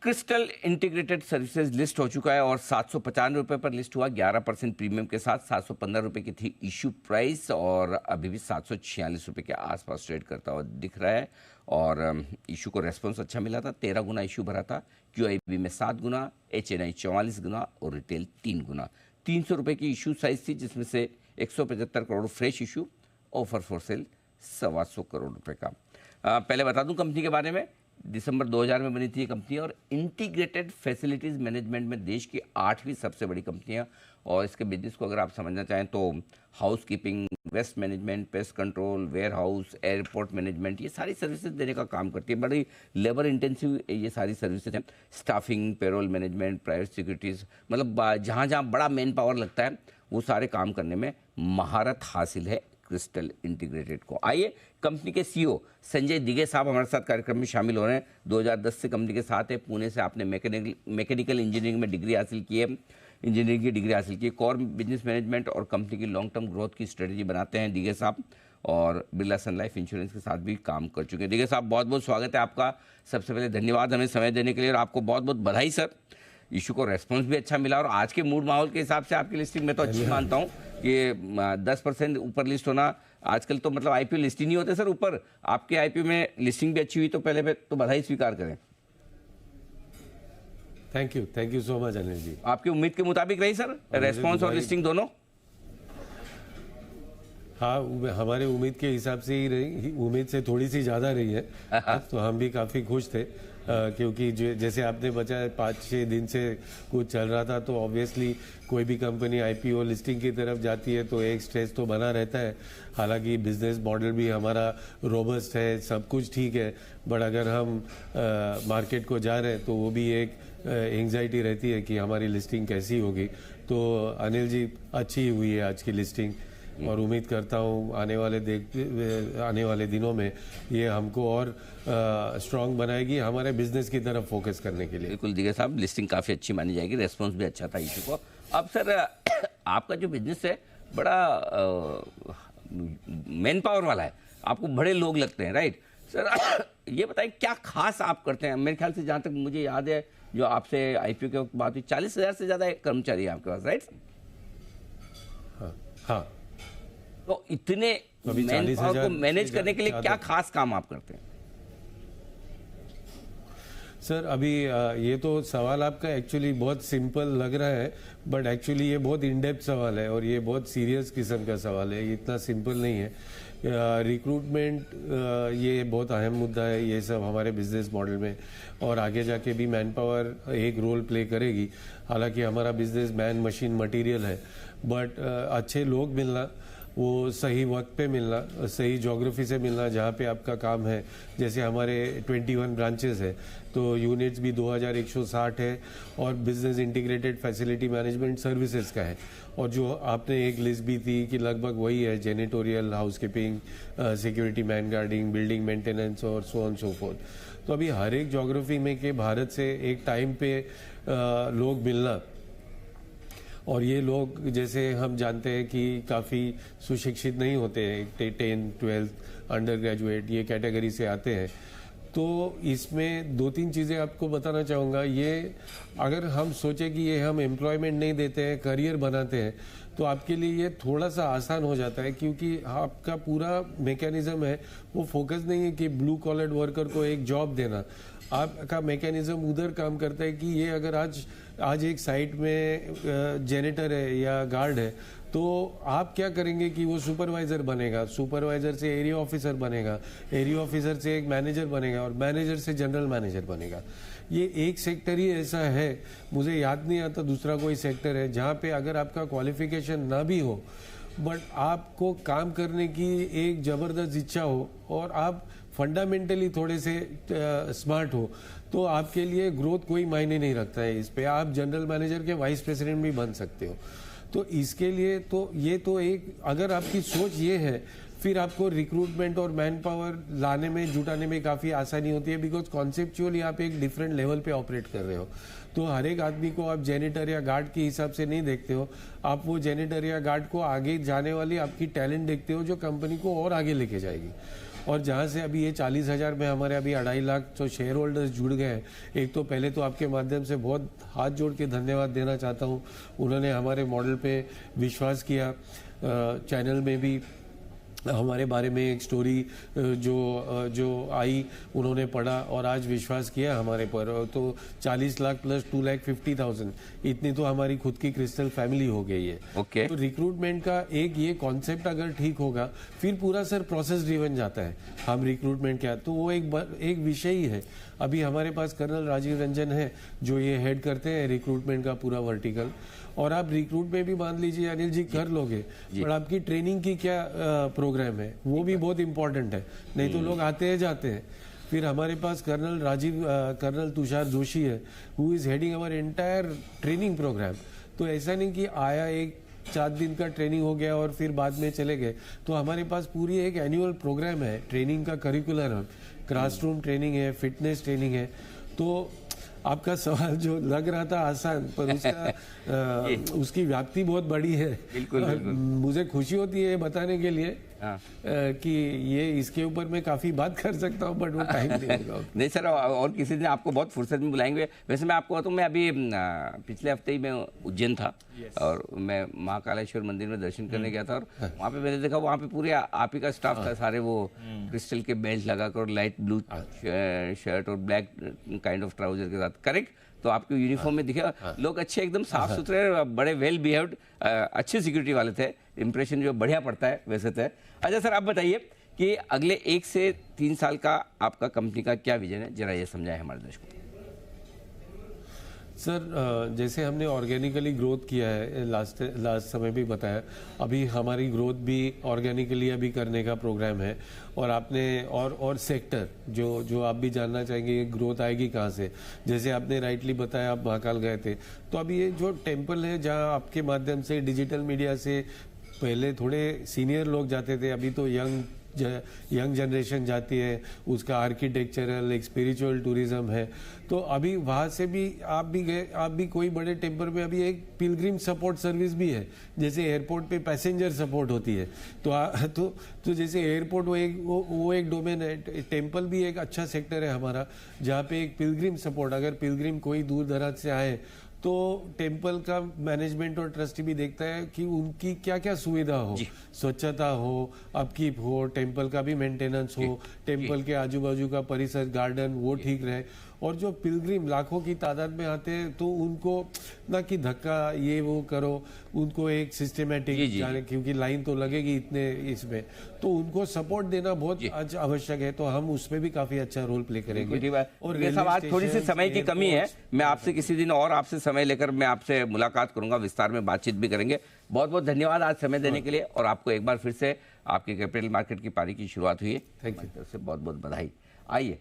Crystal integrated services list हो चुका है और 795 रुपये पर लिस्ट हुआ 11% प्रीमियम के साथ। 715 रुपये की थी इशू प्राइस और अभी भी 746 रुपये के आसपास ट्रेड करता हुआ दिख रहा है। और इशू को रेस्पॉन्स अच्छा मिला था, 13 गुना इशू भरा था। QIB में 7 गुना, HNI 44 गुना और रिटेल 3 गुना। 300 रुपये की इशू साइज थी जिसमें से 175 crore fresh issue, offer for sale 125 crore रुपये का। पहले बता दूं कंपनी के बारे में, दिसंबर 2000 में बनी थी ये कंपनी और इंटीग्रेटेड फैसिलिटीज़ मैनेजमेंट में देश की 8वीं सबसे बड़ी कंपनी है। और इसके बिजनेस को अगर आप समझना चाहें तो housekeeping, waste management, pest control, warehouse, airport management, ये सारी सर्विसेज देने का काम करती है। बड़ी लेबर इंटेंसिव ये सारी सर्विसेज हैं। Staffing, payroll management, private securities, मतलब जहाँ जहाँ बड़ा मैन पावर लगता है वो सारे काम करने में महारत हासिल है क्रिस्टल इंटीग्रेटेड को। आइए कंपनी के CEO संजय दिगे साहब हमारे साथ कार्यक्रम में शामिल हो रहे हैं। 2010 से कंपनी के साथ है। पुणे से आपने मैकेनिकल इंजीनियरिंग में डिग्री हासिल की है, इंजीनियरिंग की डिग्री हासिल की है। कोर बिजनेस मैनेजमेंट और कंपनी की लॉन्ग टर्म ग्रोथ की स्ट्रेटेजी बनाते हैं दिगे साहब, और बिरला सन लाइफ इंश्योरेंस के साथ भी काम कर चुके हैं। दिगे साहब बहुत बहुत स्वागत है आपका। सबसे पहले धन्यवाद हमें समय देने के लिए और आपको बहुत बहुत बधाई सर। इशू को रेस्पॉन्स भी अच्छा मिला और आज के मूड माहौल के हिसाब से आपकी लिस्टिंग में तो अच्छी मानता हूँ कि 10% ऊपर लिस्ट होना आजकल तो मतलब IPO लिस्ट ही नहीं होते सर ऊपर। आपके IPO में लिस्टिंग भी अच्छी हुई तो पहले पे तो बधाई स्वीकार करें। Thank you so much Anil ji. आपकी उम्मीद के मुताबिक रही सर रेस्पॉन्स और लिस्टिंग दोनों? हाँ, हमारे उम्मीद के हिसाब से ही रही, उम्मीद से थोड़ी सी ज़्यादा रही है। तो हम भी काफ़ी खुश थे क्योंकि जैसे आपने बताया 5-6 दिन से कुछ चल रहा था, तो ऑब्वियसली कोई भी कंपनी IPO लिस्टिंग की तरफ जाती है तो एक स्ट्रेस तो बना रहता है। हालांकि बिजनेस मॉडल भी हमारा रोबस्ट है, सब कुछ ठीक है, बट अगर हम मार्केट को जा रहे हैं तो वो भी एक एंग्जाइटी रहती है कि हमारी लिस्टिंग कैसी होगी। तो अनिल जी अच्छी हुई है आज की लिस्टिंग और उम्मीद करता हूँ आने वाले दिनों में ये हमको और स्ट्रांग बनाएगी हमारे बिजनेस की तरफ फोकस करने के लिए। बिल्कुल दिगे साहब, लिस्टिंग काफ़ी अच्छी मानी जाएगी, रेस्पॉन्स भी अच्छा था इशू को। अब सर आपका जो बिजनेस है बड़ा मैन पावर वाला है, आपको बड़े लोग लगते हैं, राइट सर? ये बताइए क्या खास आप करते हैं? मेरे ख्याल से जहाँ तक मुझे याद है जो आपसे IPO के वक्त बात हुई 40,000 से ज़्यादा कर्मचारी है आपके पास, राइट? हाँ। तो इतने मैन पावर को मैनेज करने के लिए क्या खास काम आप करते हैं? सर अभी ये तो सवाल आपका एक्चुअली बहुत सिंपल लग रहा है, बट एक्चुअली ये बहुत इन डेप्थ सवाल है और ये बहुत सीरियस किस्म का सवाल है, ये इतना सिंपल नहीं है। रिक्रूटमेंट ये बहुत अहम मुद्दा है, ये सब हमारे बिजनेस मॉडल में, और आगे जाके भी मैन पावर एक रोल प्ले करेगी। हालांकि हमारा बिजनेस मैन मशीन मटेरियल है, बट अच्छे लोग मिलना, वो सही वक्त पे मिलना, सही ज्योग्राफी से मिलना जहाँ पे आपका काम है। जैसे हमारे 21 ब्रांचेस है तो यूनिट्स भी 2160 है और business integrated facility management services का है। और जो आपने एक लिस्ट भी थी कि लगभग वही है, janitorial, housekeeping, security, man guarding, building maintenance और सो ऑन सो फोर्थ। तो अभी हर एक ज्योग्राफी में के भारत से एक टाइम पे लोग मिलना, और ये लोग जैसे हम जानते हैं कि काफ़ी सुशिक्षित नहीं होते हैं, 10, 12 अंडर ग्रेजुएट ये कैटेगरी से आते हैं। तो इसमें 2-3 चीज़ें आपको बताना चाहूँगा। ये अगर हम सोचें कि ये हम एम्प्लॉयमेंट नहीं देते हैं, करियर बनाते हैं, तो आपके लिए ये थोड़ा सा आसान हो जाता है क्योंकि आपका पूरा मैकेनिज्म है वो फोकस नहीं है कि ब्लू कॉलर वर्कर को एक जॉब देना। आपका मैकेनिज्म उधर काम करता है कि ये अगर आज एक साइट में जेनिटर है या गार्ड है तो आप क्या करेंगे कि वो सुपरवाइजर बनेगा, सुपरवाइजर से एरिया ऑफिसर बनेगा, एरिया ऑफिसर से एक मैनेजर बनेगा और मैनेजर से जनरल मैनेजर बनेगा। ये एक सेक्टर ही ऐसा है, मुझे याद नहीं आता दूसरा कोई सेक्टर है जहाँ पे अगर आपका क्वालिफिकेशन ना भी हो बट आपको काम करने की एक ज़बरदस्त इच्छा हो और आप फंडामेंटली थोड़े से स्मार्ट हो तो आपके लिए ग्रोथ कोई मायने नहीं रखता है। इस पे आप जनरल मैनेजर के वाइस प्रेसिडेंट भी बन सकते हो। तो इसके लिए तो ये तो एक अगर आपकी सोच ये है फिर आपको रिक्रूटमेंट और मैन पावर लाने में जुटाने में काफ़ी आसानी होती है, बिकॉज कॉन्सेप्चुअली आप एक डिफरेंट लेवल पे ऑपरेट कर रहे हो। तो हर एक आदमी को आप जेनिटर या गार्ड के हिसाब से नहीं देखते हो, आप वो जेनिटर या गार्ड को आगे जाने वाली आपकी टैलेंट देखते हो जो कंपनी को और आगे लेके जाएगी। और जहाँ से अभी ये 40,000 में हमारे अभी 2.5 लाख तो शेयर होल्डर्स जुड़ गए हैं। एक तो पहले तो आपके माध्यम से बहुत हाथ जोड़ के धन्यवाद देना चाहता हूँ, उन्होंने हमारे मॉडल पे विश्वास किया। चैनल में भी हमारे बारे में एक स्टोरी जो आई उन्होंने पढ़ा और आज विश्वास किया हमारे पर। तो 40 लाख प्लस 2,50,000 इतनी तो हमारी खुद की क्रिस्टल फैमिली हो गई है। ओके। तो रिक्रूटमेंट का एक ये कॉन्सेप्ट अगर ठीक होगा फिर पूरा सर प्रोसेस ड्रिवन जाता है। हम रिक्रूटमेंट क्या तो वो एक विषय ही है। अभी हमारे पास कर्नल राजीव रंजन है जो ये हेड करते हैं रिक्रूटमेंट का पूरा वर्टिकल। और आप रिक्रूट में भी मान लीजिए अनिल जी कर लोगे, पर आपकी ट्रेनिंग की क्या प्रोग्राम है वो भी बहुत इंपॉर्टेंट है, नहीं तो लोग आते हैं जाते हैं। फिर हमारे पास कर्नल तुषार जोशी है who is heading our entire training program. तो ऐसा नहीं कि आया एक 4 दिन का ट्रेनिंग हो गया और फिर बाद में चले गए। तो हमारे पास पूरी एक एनुअल प्रोग्राम है ट्रेनिंग का, करिकुलर है, क्लासरूम ट्रेनिंग है, फिटनेस ट्रेनिंग है। तो आपका सवाल जो लग रहा था आसान पर उसकी व्याप्ति बहुत बड़ी है। बिल्कुल, बिल्कुल। मुझे खुशी होती है बताने के लिए कि ये इसके ऊपर मैं काफी बात कर सकता हूँ बट वो टाइम नहीं होगा। नहीं सर, और किसी दिन आपको बहुत फुर्सत में बुलाएंगे। वैसे मैं आपको बताऊं, मैं अभी पिछले हफ्ते ही मैं उज्जैन था और मैं महाकालेश्वर मंदिर में दर्शन करने गया था और वहाँ पे मैंने देखा वहाँ पे पूरे आप ही का स्टाफ था, सारे वो क्रिस्टल के बेल्ट लगाकर लाइट ब्लू शर्ट और ब्लैक काइंड ऑफ ट्राउजर के साथ, करेक्ट? तो आपके यूनिफॉर्म में दिखे लोग अच्छे, एकदम साफ सुथरे, बड़े वेल बिहेव्ड, अच्छे सिक्योरिटी वाले थे। इंप्रेशन जो बढ़िया पड़ता है वैसे थे। अच्छा सर, आप बताइए कि अगले 1 से 3 साल का आपका कंपनी का क्या विजन है, जरा ये समझाएं हमारे दर्शकों को। सर जैसे हमने ऑर्गेनिकली ग्रोथ किया है, लास्ट समय भी बताया, अभी हमारी ग्रोथ भी ऑर्गेनिकली अभी करने का प्रोग्राम है। और आपने और सेक्टर जो आप भी जानना चाहेंगे ग्रोथ आएगी कहाँ से, जैसे आपने राइटली बताया आप महाकाल गए थे, तो अभी ये जो टेम्पल है जहाँ आपके माध्यम से डिजिटल मीडिया से पहले थोड़े सीनियर लोग जाते थे, अभी तो यंग जनरेशन जाती है, उसका आर्किटेक्चरल एक स्पिरिचुअल टूरिज्म है। तो अभी वहाँ से भी आप भी कोई बड़े टेम्पल में अभी एक पिलग्रिम सपोर्ट सर्विस भी है, जैसे एयरपोर्ट पे पैसेंजर सपोर्ट होती है। तो जैसे एयरपोर्ट वो एक डोमेन है, टेम्पल भी एक अच्छा सेक्टर है हमारा, जहाँ पे एक पिलग्रिम सपोर्ट, अगर पिलग्रिम कोई दूर दराज से आए तो टेम्पल का मैनेजमेंट और ट्रस्टी भी देखता है कि उनकी क्या क्या सुविधा हो, स्वच्छता हो, अपकीप हो, टेम्पल का भी मेंटेनेंस हो, टेम्पल के आजू बाजू का परिसर, गार्डन वो ठीक रहे। और जो पिलग्रिम लाखों की तादाद में आते हैं तो उनको ना कि धक्का ये वो करो, उनको एक सिस्टमेटिक जाने, क्योंकि लाइन तो लगेगी इतने इसमें, तो उनको सपोर्ट देना बहुत आवश्यक है। तो हम उसमें भी काफी अच्छा रोल प्ले करेंगे। और ये सब आज थोड़ी सी समय की कमी है, मैं आपसे किसी दिन और आपसे समय लेकर मैं आपसे मुलाकात करूंगा, विस्तार में बातचीत भी करेंगे। बहुत बहुत धन्यवाद आज समय देने के लिए, और आपको एक बार फिर से आपके कैपिटल मार्केट की पारी की शुरुआत हुई है, थैंक यू, बहुत बहुत बधाई। आइए।